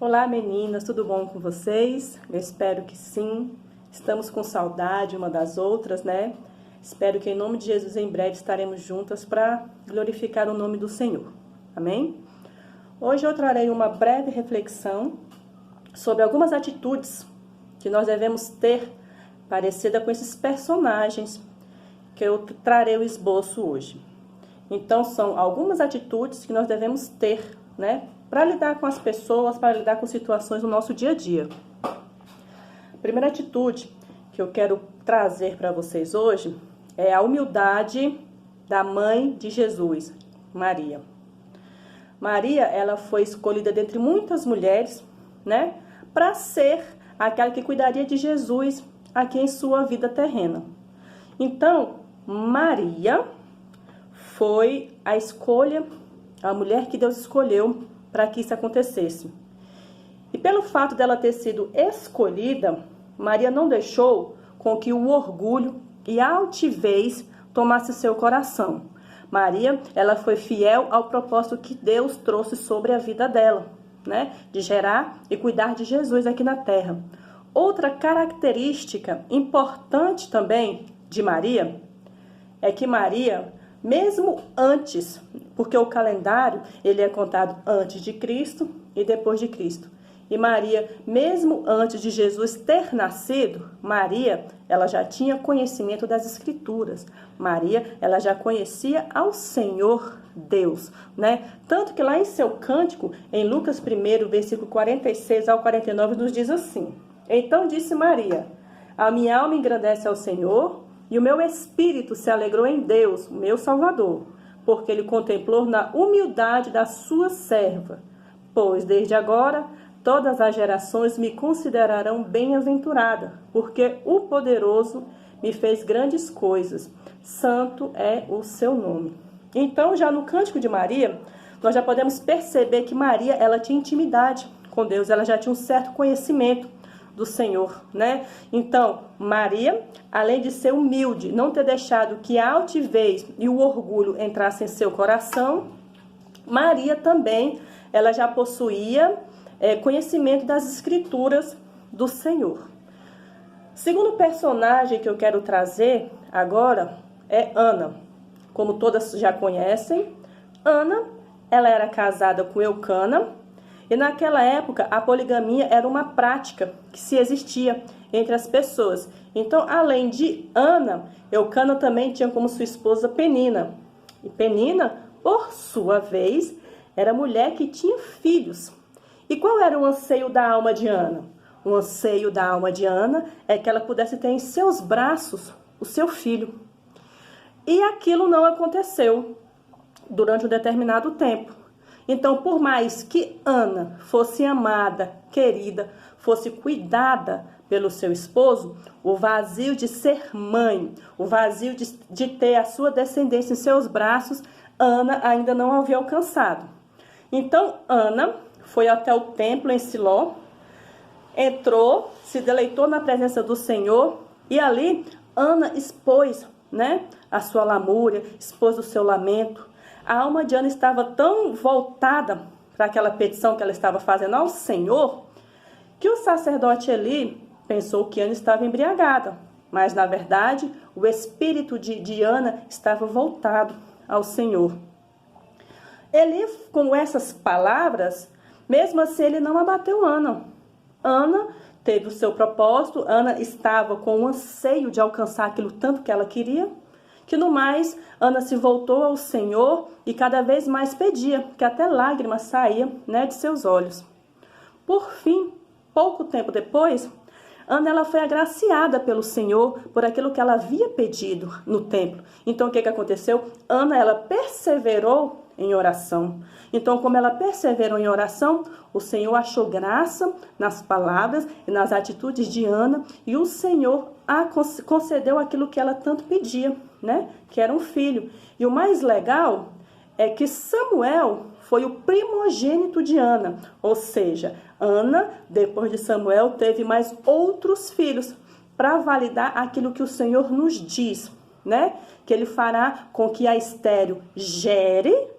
Olá meninas, tudo bom com vocês? Eu espero que sim. Estamos com saudade uma das outras, né? Espero que em nome de Jesus em breve estaremos juntas para glorificar o nome do Senhor. Amém? Hoje eu trarei uma breve reflexão sobre algumas atitudes que nós devemos ter parecida com esses personagens que eu trarei o esboço hoje. Então são algumas atitudes que nós devemos ter, né? Para lidar com as pessoas, para lidar com situações no nosso dia a dia. A primeira atitude que eu quero trazer para vocês hoje é a humildade da mãe de Jesus, Maria. Maria, ela foi escolhida dentre muitas mulheres, né, para ser aquela que cuidaria de Jesus aqui em sua vida terrena. Então, Maria foi a escolha, a mulher que Deus escolheu para que isso acontecesse. E pelo fato dela ter sido escolhida, Maria não deixou com que o orgulho e a altivez tomasse seu coração. Maria, ela foi fiel ao propósito que Deus trouxe sobre a vida dela, né? De gerar e cuidar de Jesus aqui na terra. Outra característica importante também de Maria é que Maria, mesmo antes, porque o calendário ele é contado antes de Cristo e depois de Cristo. E Maria, mesmo antes de Jesus ter nascido, Maria, ela já tinha conhecimento das Escrituras. Maria, ela já conhecia ao Senhor Deus, né? Tanto que lá em seu cântico, em Lucas 1, versículo 46 ao 49, nos diz assim: Então disse Maria, a minha alma engrandece ao Senhor, e o meu espírito se alegrou em Deus, meu Salvador, porque ele contemplou na humildade da sua serva. Pois desde agora todas as gerações me considerarão bem-aventurada, porque o poderoso me fez grandes coisas. Santo é o seu nome. Então, já no Cântico de Maria, nós já podemos perceber que Maria, ela tinha intimidade com Deus, ela já tinha um certo conhecimento do Senhor, né? Então, Maria, além de ser humilde, não ter deixado que a altivez e o orgulho entrassem em seu coração, Maria também, ela já possuía conhecimento das Escrituras do Senhor. Segundo personagem que eu quero trazer agora é Ana. Como todas já conhecem, Ana, ela era casada com Eucana, e naquela época, a poligamia era uma prática que se existia entre as pessoas. Então, além de Ana, Eucana também tinha como sua esposa Penina. E Penina, por sua vez, era mulher que tinha filhos. E qual era o anseio da alma de Ana? O anseio da alma de Ana é que ela pudesse ter em seus braços o seu filho. E aquilo não aconteceu durante um determinado tempo. Então, por mais que Ana fosse amada, querida, fosse cuidada pelo seu esposo, o vazio de ser mãe, o vazio de ter a sua descendência em seus braços, Ana ainda não havia alcançado. Então, Ana foi até o templo em Siló, entrou, se deleitou na presença do Senhor e ali Ana expôs, né, a sua lamúria, expôs o seu lamento. A alma de Ana estava tão voltada para aquela petição que ela estava fazendo ao Senhor, que o sacerdote Eli pensou que Ana estava embriagada. Mas, na verdade, o espírito de Ana estava voltado ao Senhor. Eli, com essas palavras, mesmo assim, ele não abateu Ana. Ana teve o seu propósito, Ana estava com o anseio de alcançar aquilo tanto que ela queria, que no mais, Ana se voltou ao Senhor e cada vez mais pedia, que até lágrimas saíam, né, de seus olhos. Por fim, pouco tempo depois, Ana ela foi agraciada pelo Senhor por aquilo que ela havia pedido no templo. Então, o que aconteceu? Ana ela perseverou em oração. Então, como ela perseverou em oração, o Senhor achou graça nas palavras e nas atitudes de Ana, e o Senhor a concedeu aquilo que ela tanto pedia, né? Que era um filho. E o mais legal é que Samuel foi o primogênito de Ana, ou seja, Ana, depois de Samuel, teve mais outros filhos para validar aquilo que o Senhor nos diz, né? Que ele fará com que a estéril gere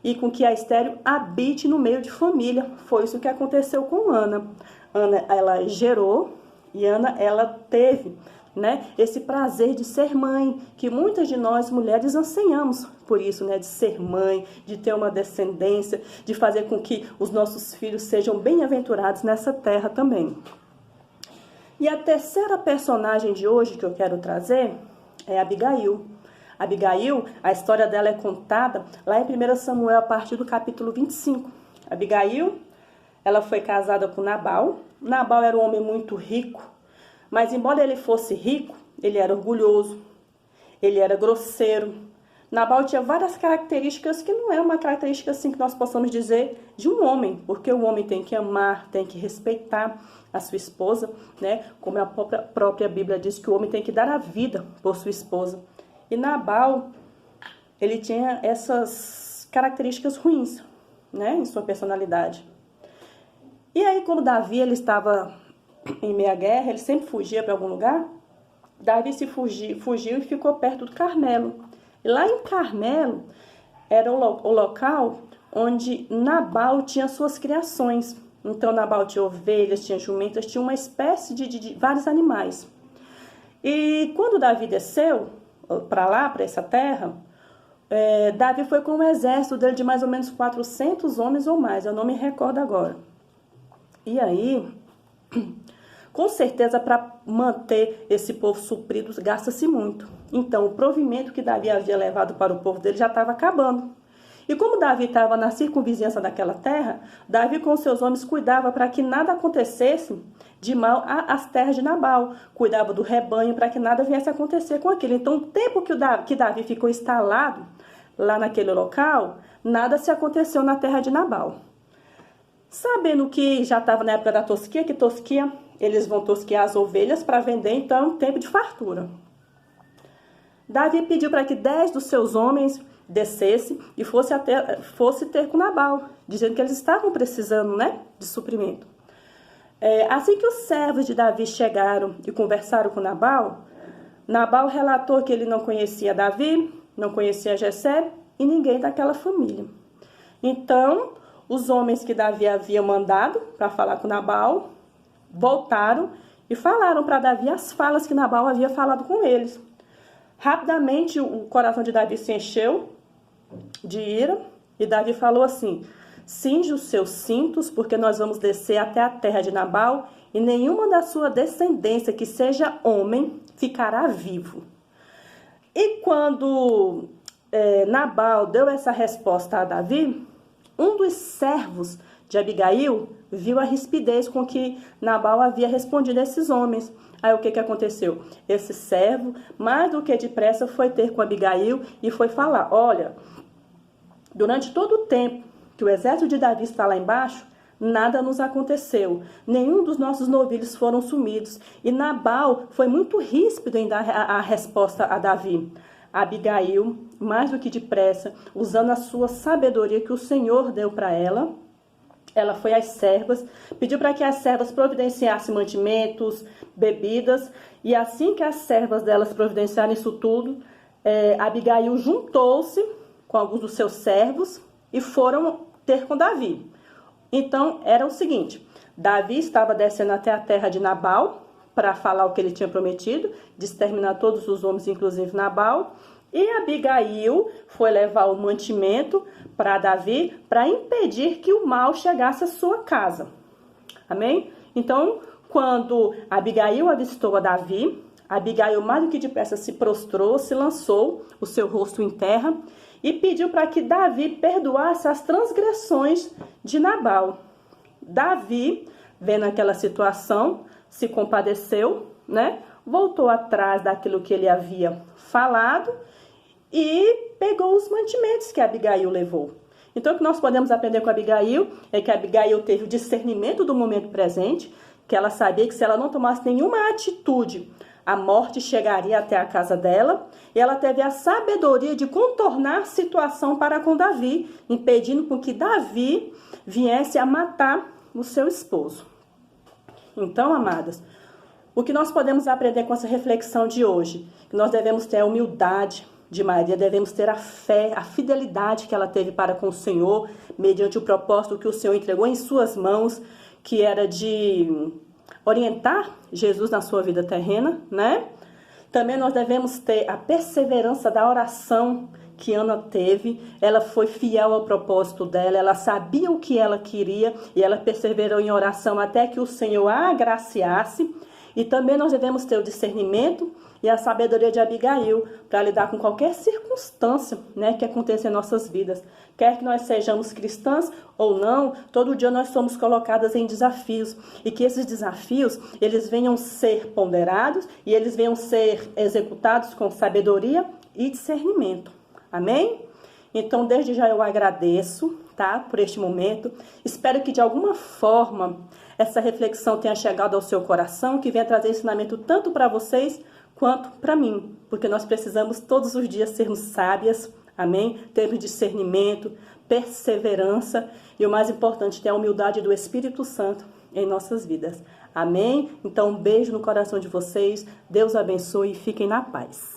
e com que a estéril habite no meio de família. Foi isso que aconteceu com Ana. Ana, ela gerou e Ana, ela teve, né, esse prazer de ser mãe, que muitas de nós mulheres ansiamos por isso, né, de ser mãe, de ter uma descendência, de fazer com que os nossos filhos sejam bem-aventurados nessa terra também. E a terceira personagem de hoje que eu quero trazer é Abigail. Abigail, a história dela é contada lá em 1 Samuel, a partir do capítulo 25. Abigail, ela foi casada com Nabal. Nabal era um homem muito rico, mas embora ele fosse rico, ele era orgulhoso, ele era grosseiro. Nabal tinha várias características que não é uma característica assim que nós possamos dizer de um homem, porque o homem tem que amar, tem que respeitar a sua esposa, né? Como a própria Bíblia diz que o homem tem que dar a vida por sua esposa. E Nabal, ele tinha essas características ruins, né, em sua personalidade. E aí, quando Davi ele estava em meia guerra, ele sempre fugia para algum lugar. Davi fugiu e ficou perto do Carmelo. E lá em Carmelo era o local onde Nabal tinha suas criações. Então, Nabal tinha ovelhas, tinha jumentas, tinha uma espécie de vários animais. E quando Davi desceu para lá, para essa terra, Davi foi com um exército dele de mais ou menos 400 homens ou mais, eu não me recordo agora. E aí, com certeza, para manter esse povo suprido, gasta-se muito. Então, o provimento que Davi havia levado para o povo dele já estava acabando. E como Davi estava na circunvizinhança daquela terra, Davi com seus homens cuidava para que nada acontecesse de mal às terras de Nabal. Cuidava do rebanho para que nada viesse a acontecer com aquilo. Então, o tempo que Davi ficou instalado lá naquele local, nada se aconteceu na terra de Nabal. Sabendo que já estava na época da tosquia, que tosquia, eles vão tosquiar as ovelhas para vender, então é um tempo de fartura. Davi pediu para que 10 dos seus homens descesse e fosse ter com Nabal, dizendo que eles estavam precisando, né, de suprimento. Assim que os servos de Davi chegaram e conversaram com Nabal, Nabal relatou que ele não conhecia Davi, não conhecia Jessé e ninguém daquela família. Então, os homens que Davi havia mandado para falar com Nabal voltaram e falaram para Davi as falas que Nabal havia falado com eles. Rapidamente o coração de Davi se encheu de ira e Davi falou assim: cinge os seus cintos, porque nós vamos descer até a terra de Nabal e nenhuma da sua descendência que seja homem ficará vivo. E quando Nabal deu essa resposta a Davi, um dos servos de Abigail viu a rispidez com que Nabal havia respondido a esses homens. Aí o que aconteceu? Esse servo, mais do que depressa, foi ter com Abigail e foi falar: olha, durante todo o tempo que o exército de Davi está lá embaixo, nada nos aconteceu. Nenhum dos nossos novilhos foram sumidos. E Nabal foi muito ríspido em dar a resposta a Davi. Abigail, mais do que depressa, usando a sua sabedoria que o Senhor deu para ela foi às servas, pediu para que as servas providenciassem mantimentos, bebidas, e assim que as servas delas providenciaram isso tudo, Abigail juntou-se com alguns dos seus servos e foram ter com Davi. Então, era o seguinte: Davi estava descendo até a terra de Nabal para falar o que ele tinha prometido, de exterminar todos os homens, inclusive Nabal, e Abigail foi levar o mantimento para Davi para impedir que o mal chegasse à sua casa. Amém? Então, quando Abigail avistou a Davi, Abigail mais do que depressa se prostrou, se lançou o seu rosto em terra e pediu para que Davi perdoasse as transgressões de Nabal. Davi, vendo aquela situação, se compadeceu, né? Voltou atrás daquilo que ele havia falado e pegou os mantimentos que Abigail levou. Então, o que nós podemos aprender com Abigail é que Abigail teve o discernimento do momento presente, que ela sabia que se ela não tomasse nenhuma atitude, a morte chegaria até a casa dela, e ela teve a sabedoria de contornar a situação para com Davi, impedindo com que Davi viesse a matar o seu esposo. Então, amadas, o que nós podemos aprender com essa reflexão de hoje? Que nós devemos ter a humildade de Maria, devemos ter a fé, a fidelidade que ela teve para com o Senhor, mediante o propósito que o Senhor entregou em suas mãos, que era de orientar Jesus na sua vida terrena, né? Também nós devemos ter a perseverança da oração que Ana teve. Ela foi fiel ao propósito dela, ela sabia o que ela queria e ela perseverou em oração até que o Senhor a agraciasse. E também nós devemos ter o discernimento e a sabedoria de Abigail para lidar com qualquer circunstância, né, que aconteça em nossas vidas. Quer que nós sejamos cristãs ou não, todo dia nós somos colocadas em desafios. E que esses desafios, eles venham ser ponderados e eles venham ser executados com sabedoria e discernimento. Amém? Então, desde já eu agradeço, tá, por este momento. Espero que de alguma forma essa reflexão tenha chegado ao seu coração, que venha trazer ensinamento tanto para vocês quanto para mim, porque nós precisamos todos os dias sermos sábias, amém? Termos discernimento, perseverança e o mais importante, ter a humildade do Espírito Santo em nossas vidas, amém? Então, um beijo no coração de vocês, Deus abençoe e fiquem na paz.